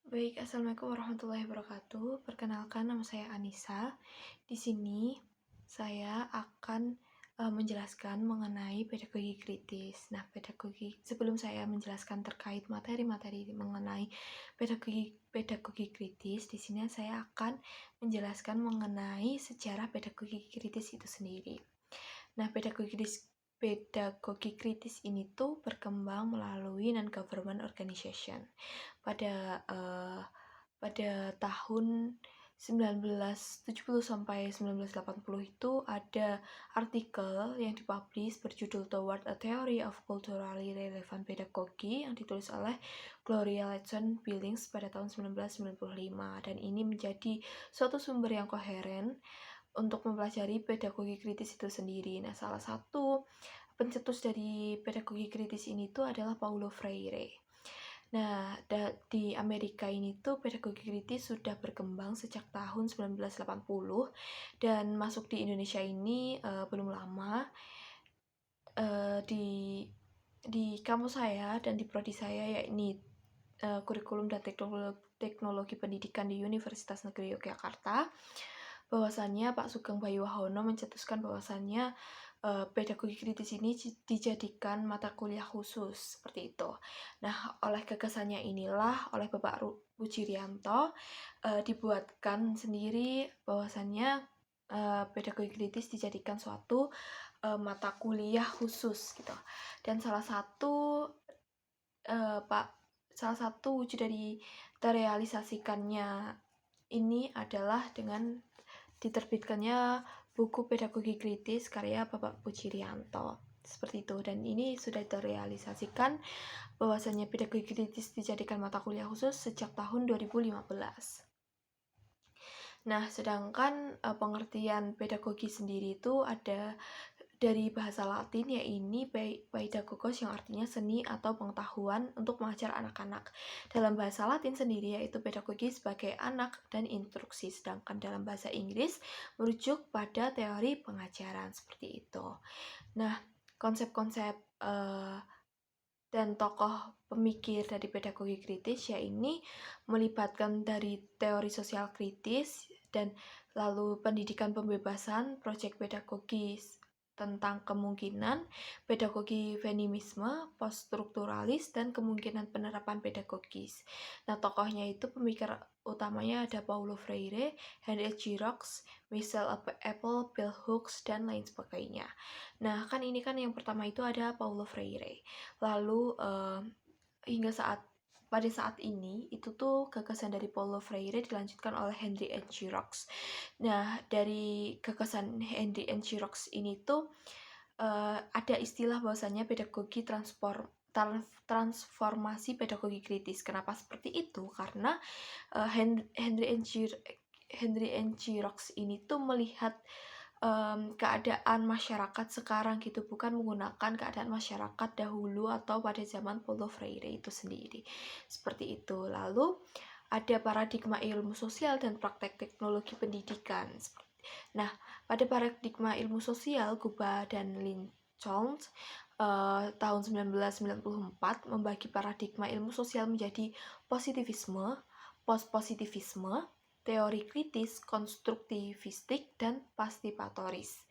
Baik, assalamualaikum warahmatullahi wabarakatuh. Perkenalkan, nama saya Anissa. Di sini saya akan menjelaskan mengenai pedagogi kritis. Nah, sebelum saya menjelaskan terkait materi-materi mengenai pedagogi kritis, di sini saya akan menjelaskan mengenai sejarah pedagogi kritis itu sendiri. Nah, pedagogi kritis ini tuh berkembang melalui non-government organization pada tahun 1970 sampai 1980 itu ada artikel yang dipublish berjudul Toward a Theory of Culturally Relevant Pedagogy yang ditulis oleh Gloria Ledson Billings pada tahun 1995, dan ini menjadi suatu sumber yang koheren untuk mempelajari pedagogi kritis itu sendiri. Nah, salah satu pencetus dari pedagogi kritis ini tuh adalah Paulo Freire. Nah, di Amerika ini tuh pedagogi kritis sudah berkembang sejak tahun 1980, dan masuk di Indonesia ini belum lama. Di kampus saya dan di prodi saya, yakni kurikulum dan teknologi pendidikan di Universitas Negeri Yogyakarta, bahwasannya Pak Sugeng Bayuwahono mencetuskan bahwasannya pedagogi kritis ini dijadikan mata kuliah khusus, seperti itu. Nah, oleh gagasannya inilah oleh Bapak Wujirianto dibuatkan sendiri bahwasannya pedagogi kritis dijadikan suatu mata kuliah khusus gitu. Dan salah satu wujud dari terrealisasikannya ini adalah dengan diterbitkannya buku Pedagogi Kritis karya Bapak Wujirianto, seperti itu. Dan ini sudah terrealisasikan bahwasanya pedagogi kritis dijadikan mata kuliah khusus sejak tahun 2015. Nah, sedangkan pengertian pedagogi sendiri itu ada dari bahasa Latin, yaitu pedagogos, yang artinya seni atau pengetahuan untuk mengajar anak-anak. Dalam bahasa Latin sendiri yaitu pedagogi sebagai anak dan instruksi, sedangkan dalam bahasa Inggris merujuk pada teori pengajaran, seperti itu. Nah, konsep-konsep dan tokoh pemikir dari pedagogi kritis yaitu melibatkan dari teori sosial kritis dan lalu pendidikan pembebasan, proyek pedagogis tentang kemungkinan, pedagogi feminisme, poststrukturalis, dan kemungkinan penerapan pedagogis. Nah, tokohnya itu pemikir utamanya ada Paulo Freire, Henry Giroux, Michel Apple, Bell Hooks, dan lain sebagainya. Nah, ini kan yang pertama itu ada Paulo Freire. Lalu pada saat ini itu tuh gagasan dari Paulo Freire dilanjutkan oleh Henry N. Giroux. Nah, dari gagasan Henry N. Giroux ini tuh ada istilah bahwasannya pedagogi transformasi pedagogi kritis. Kenapa seperti itu? Karena Henry N. Giroux ini tuh melihat keadaan masyarakat sekarang gitu, bukan menggunakan keadaan masyarakat dahulu atau pada zaman Paulo Freire itu sendiri, seperti itu. Lalu ada paradigma ilmu sosial dan praktek teknologi pendidikan. Nah, pada paradigma ilmu sosial, Guba dan Lincoln tahun 1994 membagi paradigma ilmu sosial menjadi positivisme, postpositivisme, teori kritis, konstruktivistik, dan partipatoris.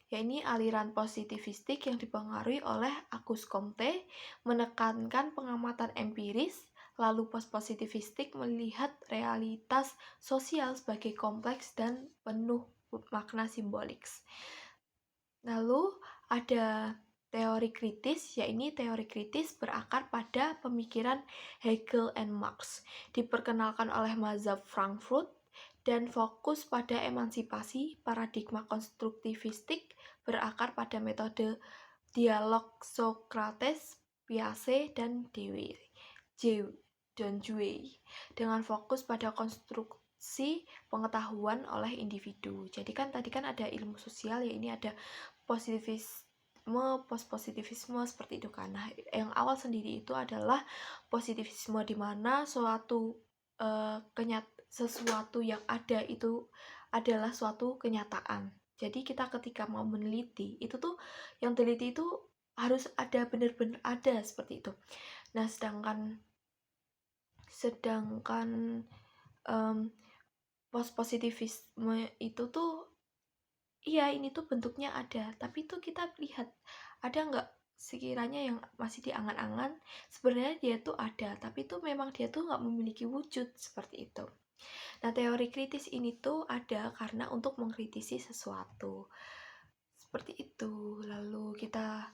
Ini aliran positivistik yang dipengaruhi oleh Auguste Comte menekankan pengamatan empiris, lalu postpositivistik melihat realitas sosial sebagai kompleks dan penuh makna simbolik. Lalu ada teori kritis, yaitu teori kritis berakar pada pemikiran Hegel and Marx, diperkenalkan oleh mazhab Frankfurt, dan fokus pada emansipasi. Paradigma konstruktivistik berakar pada metode dialog Socrates, Piaget, dan Dewey, dengan fokus pada konstruksi pengetahuan oleh individu. Jadi tadi ada ilmu sosial, ya ini ada positivisme, postpositivisme, seperti itu kan. Nah, yang awal sendiri itu adalah positivisme, di mana sesuatu yang ada itu adalah suatu kenyataan. Jadi kita ketika mau meneliti itu tuh, yang teliti itu harus ada, benar-benar ada, seperti itu. Nah, Sedangkan positivisme itu tuh, iya ini tuh bentuknya ada, tapi tuh kita lihat ada nggak sekiranya yang masih diangan-angan, sebenarnya dia tuh ada, tapi tuh memang dia tuh nggak memiliki wujud seperti itu. Nah, teori kritis ini tuh ada karena untuk mengkritisi sesuatu. Seperti itu. Lalu kita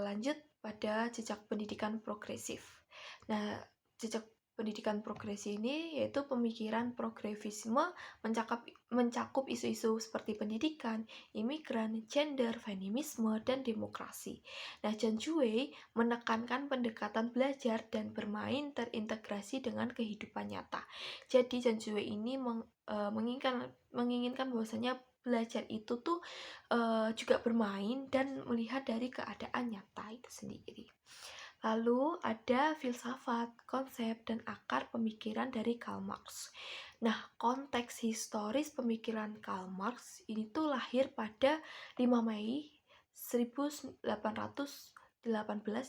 lanjut pada jejak pendidikan progresif. Nah, jejak pendidikan progresif ini yaitu pemikiran progresisme mencakup isu-isu seperti pendidikan, imigran, gender, feminisme, dan demokrasi. Nah, John Dewey menekankan pendekatan belajar dan bermain terintegrasi dengan kehidupan nyata. Jadi John Dewey ini menginginkan bahwasanya belajar itu tuh juga bermain dan melihat dari keadaan nyata itu sendiri. Lalu ada filsafat, konsep, dan akar pemikiran dari Karl Marx. Nah, konteks historis pemikiran Karl Marx ini tuh lahir pada 5 Mei 1818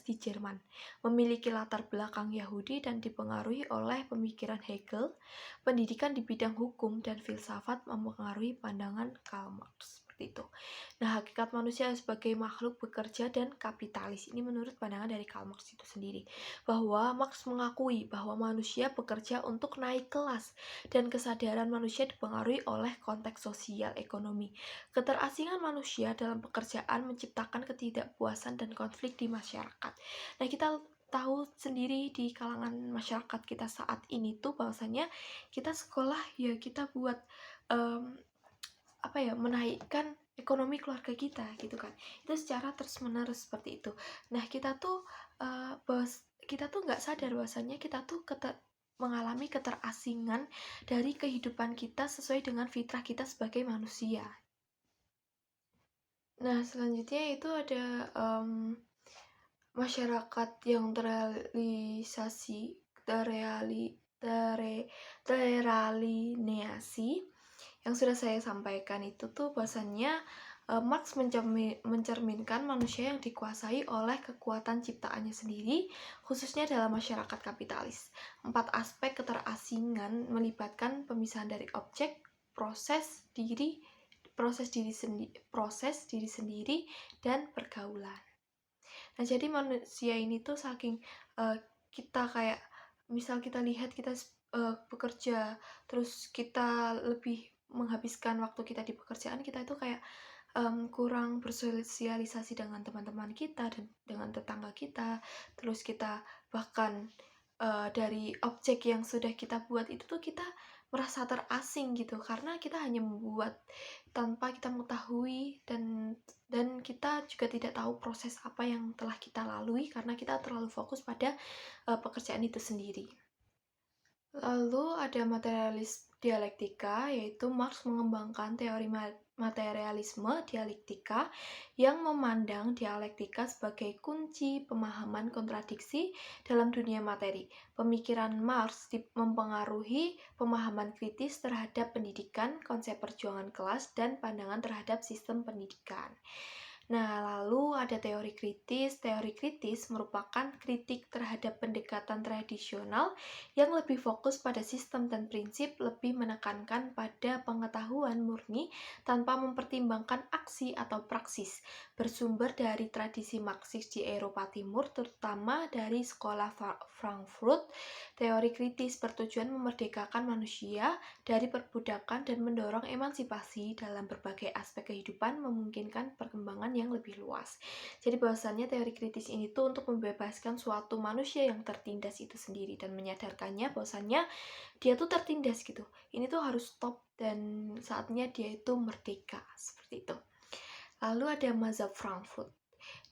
di Jerman. Memiliki latar belakang Yahudi dan dipengaruhi oleh pemikiran Hegel. Pendidikan di bidang hukum dan filsafat mempengaruhi pandangan Karl Marx. Itu. Nah, hakikat manusia sebagai makhluk bekerja dan kapitalis ini menurut pandangan dari Karl Marx itu sendiri, bahwa Marx mengakui bahwa manusia bekerja untuk naik kelas dan kesadaran manusia dipengaruhi oleh konteks sosial ekonomi. Keterasingan manusia dalam pekerjaan menciptakan ketidakpuasan dan konflik di masyarakat. Nah, kita tahu sendiri di kalangan masyarakat kita saat ini tuh bahwasanya kita sekolah ya kita buat menaikkan ekonomi keluarga kita gitu kan, itu secara terus menerus seperti itu. Nah, kita tuh nggak sadar bahwasanya kita tuh mengalami keterasingan dari kehidupan kita sesuai dengan fitrah kita sebagai manusia. Nah, selanjutnya itu ada masyarakat yang teralineasi. Yang sudah saya sampaikan itu tuh bahwasannya Marx mencerminkan manusia yang dikuasai oleh kekuatan ciptaannya sendiri, khususnya dalam masyarakat kapitalis. 4 aspek keterasingan melibatkan pemisahan dari objek, proses diri sendiri, dan pergaulan. Nah, jadi manusia ini tuh saking kita kayak, misal kita lihat kita bekerja, terus kita lebih menghabiskan waktu kita di pekerjaan, kita itu kayak kurang bersosialisasi dengan teman-teman kita dan dengan tetangga kita. Terus kita bahkan dari objek yang sudah kita buat itu tuh kita merasa terasing gitu, karena kita hanya membuat tanpa kita mengetahui, dan kita juga tidak tahu proses apa yang telah kita lalui karena kita terlalu fokus pada pekerjaan itu sendiri. Lalu ada materialis dialektika, yaitu Marx mengembangkan teori materialisme dialektika yang memandang dialektika sebagai kunci pemahaman kontradiksi dalam dunia materi. Pemikiran Marx mempengaruhi pemahaman kritis terhadap pendidikan, konsep perjuangan kelas, dan pandangan terhadap sistem pendidikan. Nah, lalu ada teori kritis. Teori kritis merupakan kritik terhadap pendekatan tradisional yang lebih fokus pada sistem dan prinsip, lebih menekankan pada pengetahuan murni tanpa mempertimbangkan aksi atau praksis. Bersumber dari tradisi Marxis di Eropa Timur, terutama dari sekolah Frankfurt, teori kritis bertujuan memerdekakan manusia dari perbudakan dan mendorong emansipasi dalam berbagai aspek kehidupan, memungkinkan perkembangan yang lebih luas. Jadi bahwasannya teori kritis ini tuh untuk membebaskan suatu manusia yang tertindas itu sendiri dan menyadarkannya bahwasannya dia tuh tertindas gitu. Ini tuh harus stop dan saatnya dia itu merdeka, seperti itu. Lalu ada mazhab Frankfurt.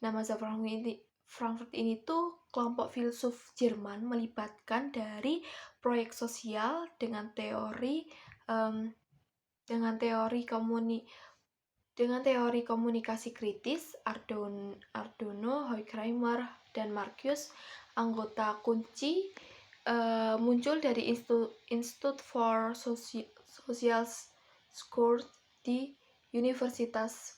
Nah, mazhab Frankfurt ini tuh kelompok filsuf Jerman melibatkan dari proyek sosial dengan teori komunikasi kritis. Adorno, Horkheimer, dan Marcuse, anggota kunci, muncul dari Institute for Social Science di Universitas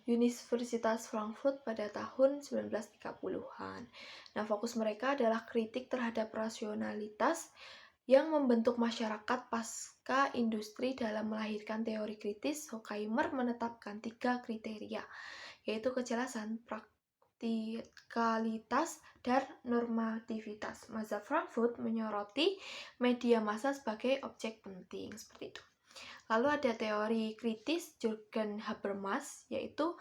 Universitas Frankfurt pada tahun 1930-an. Nah, fokus mereka adalah kritik terhadap rasionalitas yang membentuk masyarakat pasca industri. Dalam melahirkan teori kritis, Horkheimer menetapkan 3 kriteria, yaitu kejelasan, praktikalitas, dan normativitas. Mazhab Frankfurt menyoroti media massa sebagai objek penting, seperti itu. Lalu ada teori kritis Jürgen Habermas, yaitu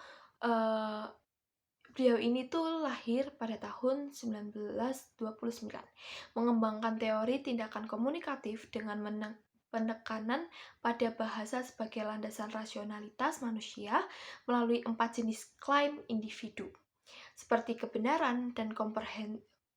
beliau ini tuh lahir pada tahun 1929, mengembangkan teori tindakan komunikatif dengan penekanan pada bahasa sebagai landasan rasionalitas manusia melalui 4 jenis klaim individu, seperti kebenaran dan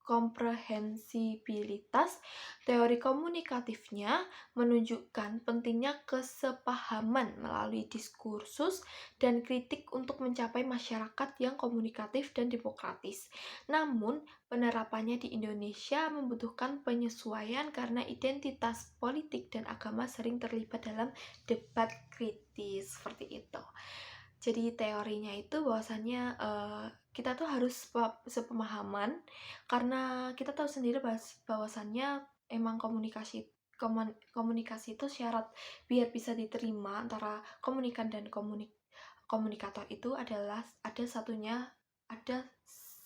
komprehensibilitas. Teori komunikatifnya menunjukkan pentingnya kesepahaman melalui diskursus dan kritik untuk mencapai masyarakat yang komunikatif dan demokratis. Namun, penerapannya di Indonesia membutuhkan penyesuaian karena identitas politik dan agama sering terlibat dalam debat kritis, seperti itu. Jadi teorinya itu bahwasannya kita tuh harus sepemahaman, karena kita tahu sendiri bahwasannya emang komunikasi itu syarat biar bisa diterima antara komunikan dan komunikator itu adalah ada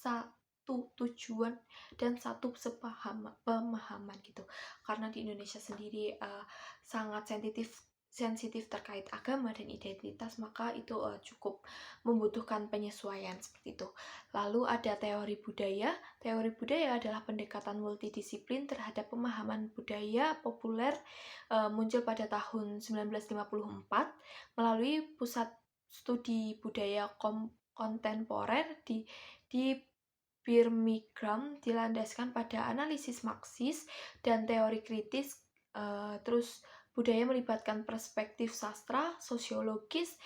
satu tujuan dan satu pemahaman gitu. Karena di Indonesia sendiri sangat sensitif terkait agama dan identitas, maka itu cukup membutuhkan penyesuaian, seperti itu. Lalu ada teori budaya. Teori budaya adalah pendekatan multidisiplin terhadap pemahaman budaya populer, muncul pada tahun 1954 melalui Pusat Studi Budaya Kontemporer di Birmingham, dilandaskan pada analisis Marxis dan teori kritis. Terus budaya melibatkan perspektif sastra, sosiologis,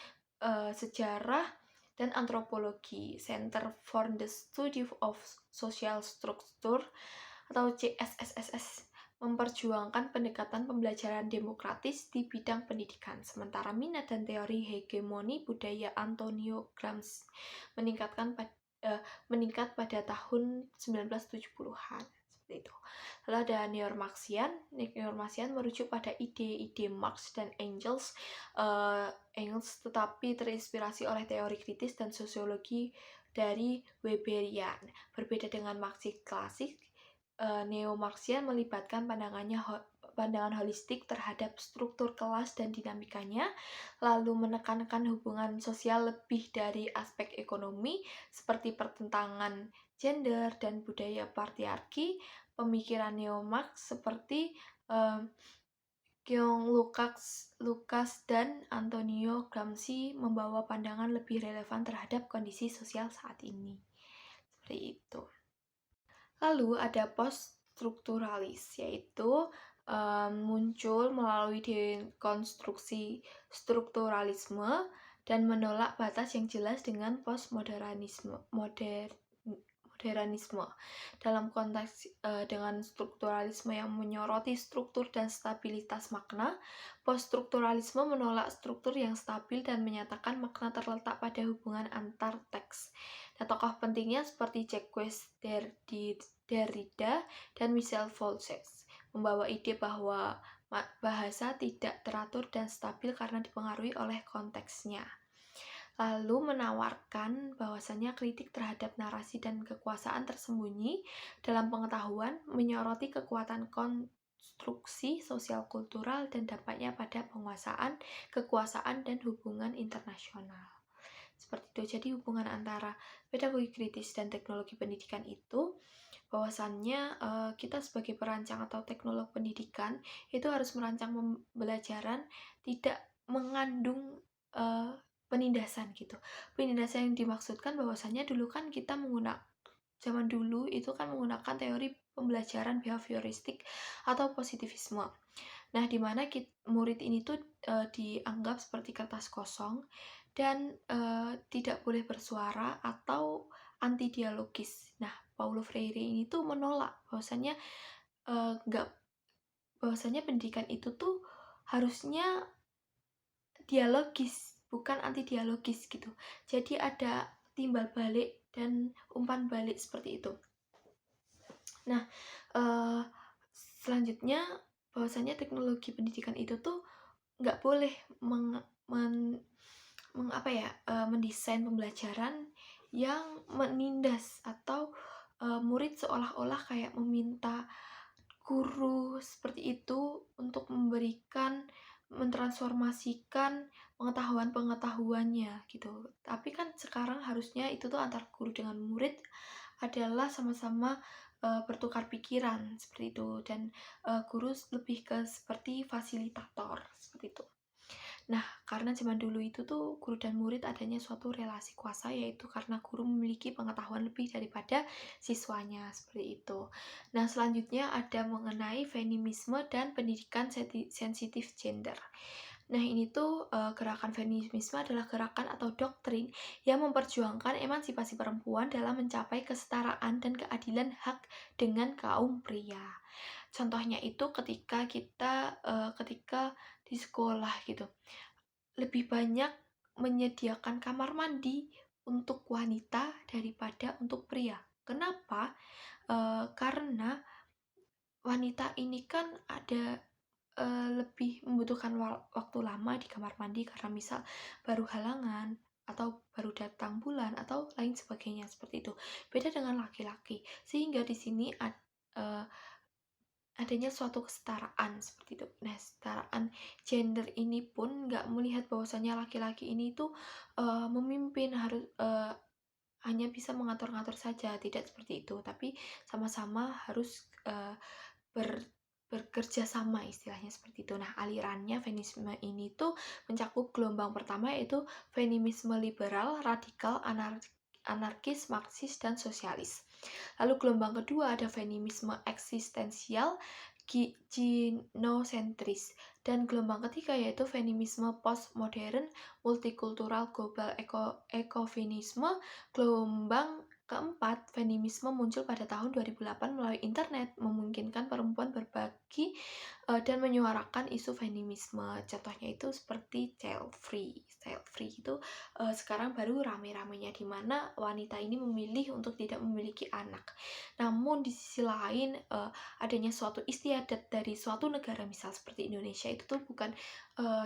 sejarah, dan antropologi. Center for the Study of Social Structure atau CSSSS memperjuangkan pendekatan pembelajaran demokratis di bidang pendidikan. Sementara minat dan teori hegemoni budaya Antonio Gramsci meningkat pada tahun 1970-an, seperti itu. Lalu ada Neo-Marxian. Neo-Marxian merujuk pada ide-ide Marx dan Engels, tetapi terinspirasi oleh teori kritis dan sosiologi dari Weberian. Berbeda dengan Marxis klasik, Neo-Marxian melibatkan pandangan holistik terhadap struktur kelas dan dinamikanya, lalu menekankan hubungan sosial lebih dari aspek ekonomi seperti pertentangan gender dan budaya patriarki. Pemikiran Neo-Marx seperti Kyung Lucas dan Antonio Gramsci membawa pandangan lebih relevan terhadap kondisi sosial saat ini. Seperti itu. Lalu ada post-strukturalis, yaitu muncul melalui dekonstruksi strukturalisme dan menolak batas yang jelas dengan postmodernisme. Dalam konteks dengan strukturalisme yang menyoroti struktur dan stabilitas makna, poststrukturalisme menolak struktur yang stabil dan menyatakan makna terletak pada hubungan antar teks. Nah, tokoh pentingnya seperti Jacques Derrida dan Michel Foucault membawa ide bahwa bahasa tidak teratur dan stabil karena dipengaruhi oleh konteksnya. Lalu menawarkan bahwasannya kritik terhadap narasi dan kekuasaan tersembunyi dalam pengetahuan, menyoroti kekuatan konstruksi sosial kultural dan dampaknya pada penguasaan, kekuasaan, dan hubungan internasional. Seperti itu. Jadi hubungan antara pedagogi kritis dan teknologi pendidikan itu bahwasannya kita sebagai perancang atau teknolog pendidikan itu harus merancang pembelajaran tidak mengandung penindasan gitu. Penindasan yang dimaksudkan bahwasannya dulu kan kita zaman dulu itu kan menggunakan teori pembelajaran behavioristik atau positivisme. Nah, di mana murid ini tuh dianggap seperti kertas kosong dan tidak boleh bersuara atau anti dialogis. Nah, Paulo Freire ini tuh menolak bahwasannya bahwasannya pendidikan itu tuh harusnya dialogis, bukan anti dialogis gitu. Jadi ada timbal balik dan umpan balik seperti itu. Nah, selanjutnya bahwasanya teknologi pendidikan itu tuh nggak boleh mendesain pembelajaran yang menindas atau murid seolah-olah kayak meminta guru seperti itu untuk mentransformasikan pengetahuannya gitu. Tapi kan sekarang harusnya itu tuh antar guru dengan murid adalah sama-sama bertukar pikiran seperti itu, dan guru lebih ke seperti fasilitator seperti itu. Nah, karena zaman dulu itu tuh guru dan murid adanya suatu relasi kuasa, yaitu karena guru memiliki pengetahuan lebih daripada siswanya, seperti itu. Nah, selanjutnya ada mengenai feminisme dan pendidikan sensitif gender. Nah, ini tuh gerakan feminisme adalah gerakan atau doktrin yang memperjuangkan emansipasi perempuan dalam mencapai kesetaraan dan keadilan hak dengan kaum pria. Contohnya itu ketika di sekolah gitu, lebih banyak menyediakan kamar mandi untuk wanita daripada untuk pria. Kenapa? Karena wanita ini kan ada lebih membutuhkan waktu lama di kamar mandi karena misal baru halangan atau baru datang bulan atau lain sebagainya seperti itu. Beda dengan laki-laki, sehingga di sini adanya suatu kesetaraan seperti itu. Nah, kesetaraan gender ini pun nggak melihat bahwasanya laki-laki ini tuh memimpin harus hanya bisa mengatur-ngatur saja, tidak seperti itu, tapi sama-sama harus bekerja sama, istilahnya seperti itu. Nah, alirannya feminisme ini tuh mencakup gelombang pertama, yaitu feminisme liberal, radikal, anarkis, marxis, dan sosialis. Lalu gelombang kedua ada feminisme eksistensial, ginosentris, dan gelombang ketiga yaitu feminisme postmodern, multikultural, global, ekofeminisme. Gelombang keempat, feminisme muncul pada tahun 2008 melalui internet, memungkinkan perempuan berbagi dan menyuarakan isu feminisme. Contohnya itu seperti child free. Child free itu sekarang baru rame-ramenya, di mana wanita ini memilih untuk tidak memiliki anak. Namun di sisi lain adanya suatu istiadat dari suatu negara, misal seperti Indonesia, itu tuh bukan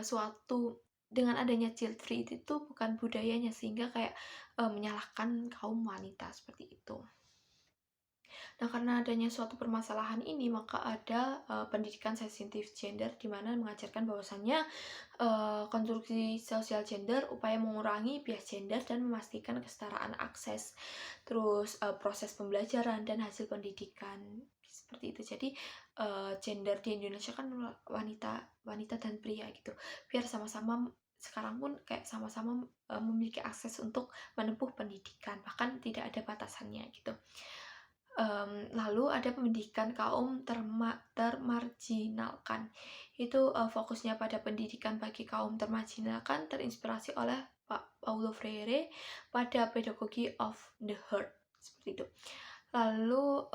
suatu, dengan adanya child free itu bukan budayanya, sehingga kayak menyalahkan kaum wanita seperti itu. Nah, karena adanya suatu permasalahan ini, maka ada pendidikan sensitif gender, di mana mengajarkan bahwasannya konstruksi sosial gender, upaya mengurangi bias gender dan memastikan kesetaraan akses, terus proses pembelajaran dan hasil pendidikan seperti itu. Jadi gender di Indonesia kan wanita dan pria gitu, biar sama-sama sekarang pun kayak sama-sama memiliki akses untuk menempuh pendidikan, bahkan tidak ada batasannya gitu. Lalu ada pendidikan kaum termarginalkan. Itu fokusnya pada pendidikan bagi kaum termarginalkan, terinspirasi oleh Pak Paulo Freire pada Pedagogy of the Heart, seperti itu. Lalu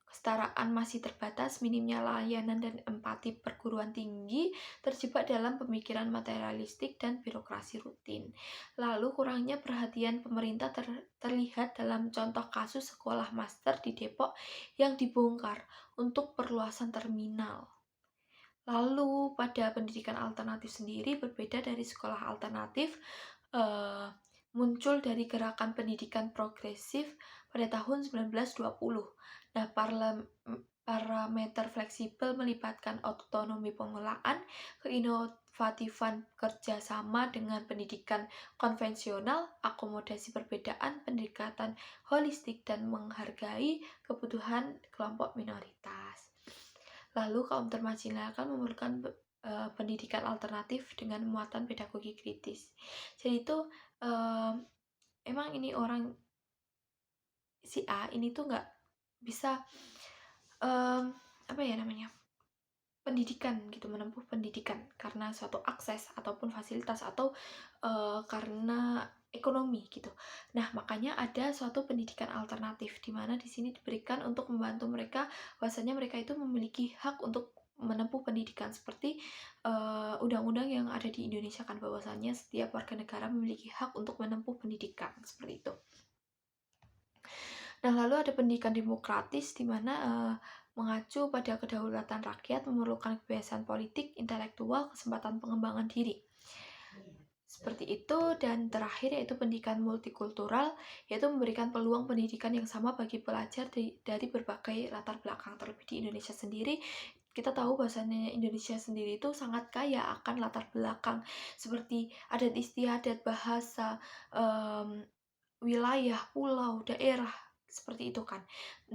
kesetaraan masih terbatas, minimnya layanan dan empati perguruan tinggi, terjebak dalam pemikiran materialistik dan birokrasi rutin. Lalu kurangnya perhatian pemerintah terlihat dalam contoh kasus sekolah master di Depok yang dibongkar untuk perluasan terminal. Lalu pada pendidikan alternatif sendiri, berbeda dari sekolah alternatif, muncul dari gerakan pendidikan progresif pada tahun 1920. Nah, parameter fleksibel melibatkan otonomi pengelolaan, keinovatifan kerjasama dengan pendidikan konvensional, akomodasi perbedaan, pendekatan holistik, dan menghargai kebutuhan kelompok minoritas. Lalu kaum termarginalkan memerlukan pendidikan alternatif dengan muatan pedagogi kritis. Jadi itu emang ini orang si A ini tuh nggak bisa pendidikan gitu, menempuh pendidikan karena suatu akses ataupun fasilitas atau karena ekonomi gitu. Nah, makanya ada suatu pendidikan alternatif di mana di sini diberikan untuk membantu mereka, bahwasanya mereka itu memiliki hak untuk menempuh pendidikan pendidikan seperti undang-undang yang ada di Indonesia kan, bahwasannya setiap warga negara memiliki hak untuk menempuh pendidikan seperti itu. Nah, lalu ada pendidikan demokratis di mana mengacu pada kedaulatan rakyat, memerlukan kebiasaan politik, intelektual, kesempatan pengembangan diri. Seperti itu, dan terakhir yaitu pendidikan multikultural, yaitu memberikan peluang pendidikan yang sama bagi pelajar dari berbagai latar belakang. Terlebih di Indonesia sendiri, kita tahu bahwasannya Indonesia sendiri itu sangat kaya akan latar belakang seperti adat istiadat, bahasa, wilayah, pulau, daerah, seperti itu kan.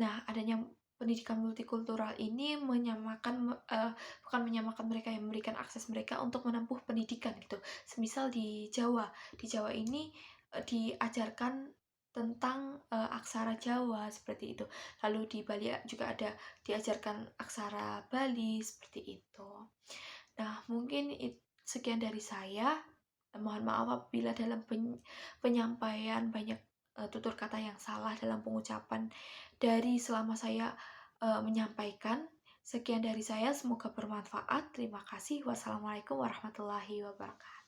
Nah, adanya pendidikan multikultural ini bukan menyamakan mereka, yang memberikan akses mereka untuk menempuh pendidikan gitu. Semisal di Jawa ini diajarkan tentang aksara Jawa seperti itu. Lalu di Bali juga ada diajarkan aksara Bali seperti itu. Nah, mungkin sekian dari saya. Mohon maaf apabila dalam penyampaian banyak tutur kata yang salah dalam pengucapan dari selama saya menyampaikan. Sekian dari saya, semoga bermanfaat. Terima kasih. Wassalamualaikum warahmatullahi wabarakatuh.